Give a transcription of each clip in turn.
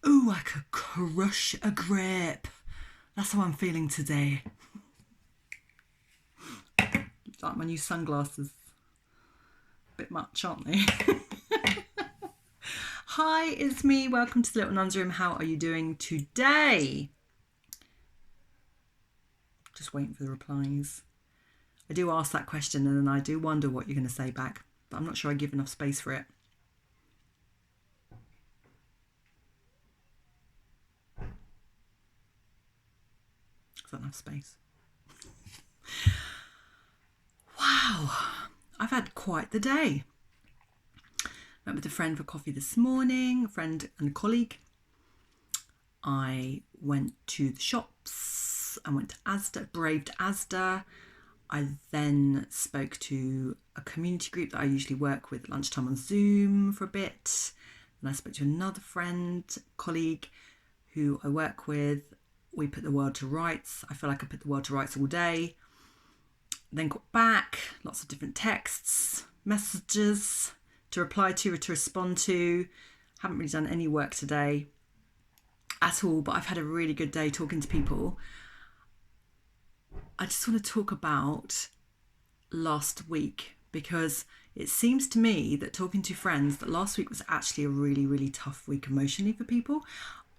Ooh, I could crush a grape. That's how I'm feeling today. Like my new sunglasses. A bit much, aren't they? Hi, it's me. Welcome to the Little Nun's Room. How are you doing today? Just waiting for the replies. I do ask that question and then I do wonder what you're going to say back, but I'm not sure I give enough space for it. I've got enough space. Wow, I've had quite the day. Met with a friend for coffee this morning, a friend and a colleague. I went to the shops. I went to Asda, braved Asda. I then spoke to a community group that I usually work with at lunchtime on Zoom for a bit. And I spoke to another friend, colleague who I work with. We put the world to rights. I feel like I put the world to rights all day. Then got back, lots of different texts, messages to reply to or to respond to. Haven't really done any work today at all, but I've had a really good day talking to people. I just want to talk about last week because it seems to me that talking to friends that last week was actually a really, really tough week emotionally for people.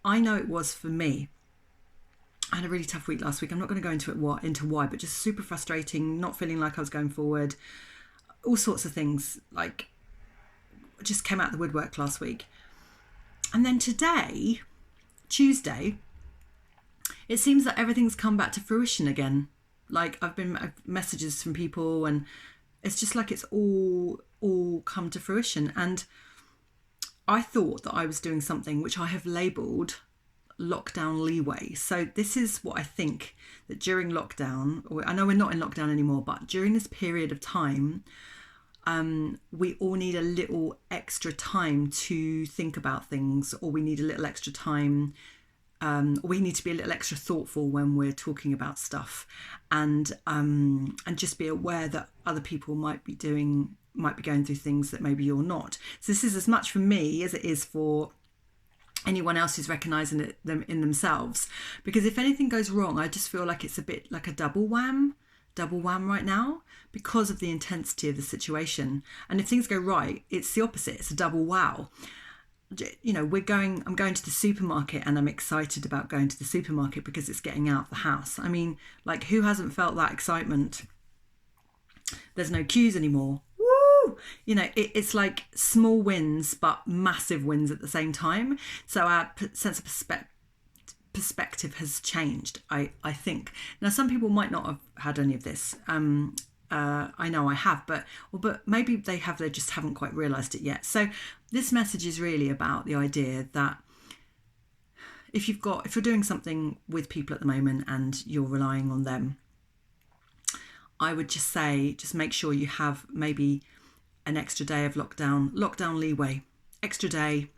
I know it was for me. I had a really tough week last week. I'm not going to go into why, but just super frustrating, not feeling like I was going forward, all sorts of things, like just came out of the woodwork last week. And then today, Tuesday, it seems that everything's come back to fruition again. Like I've messages from people and it's just like it's all come to fruition. And I thought that I was doing something which I have labelled lockdown leeway. So this is what I think, that during lockdown, I know we're not in lockdown anymore, but during this period of time, we all need a little extra time to think about things, or we need a little extra time. We need to be a little extra thoughtful when we're talking about stuff, and just be aware that other people might be going through things that maybe you're not. So this is as much for me as it is for anyone else who's recognising them in themselves. Because if anything goes wrong, I just feel like it's a bit like a double wham right now because of the intensity of the situation. And if things go right, it's the opposite. It's a double wow. You know, I'm going to the supermarket and I'm excited about going to the supermarket because it's getting out of the house. I mean, like, who hasn't felt that excitement? There's no queues anymore. Woo! You know, it's like small wins, but massive wins at the same time. So our sense of perspective has changed, I think. Now, some people might not have had any of this. I know I have, but maybe they have, they just haven't quite realised it yet. So this message is really about the idea that if you're doing something with people at the moment and you're relying on them, I would just say, just make sure you have maybe an extra day of lockdown leeway, extra day.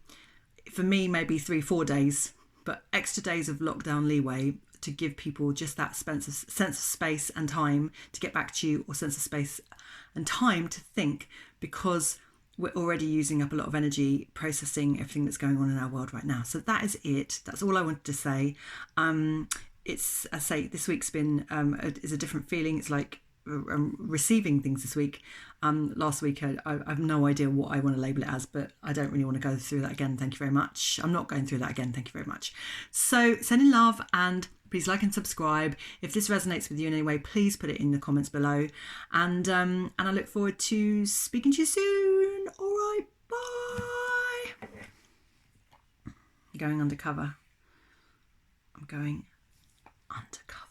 For me, maybe 3-4 days, but extra days of lockdown leeway to give people just that sense of space and time to get back to you, or sense of space and time to think, because we're already using up a lot of energy processing everything that's going on in our world right now. So that is it. That's all I wanted to say. It's, I say, this week's been is a different feeling. It's like receiving things this week. Last week I have no idea what I want to label it as, but I don't really want to go through that again. Thank you very much. I'm not going through that again. Thank you very much. So sending love, and please like and subscribe. If this resonates with you in any way, please put it in the comments below. And I look forward to speaking to you soon. All right, bye. I'm going undercover. I'm going undercover.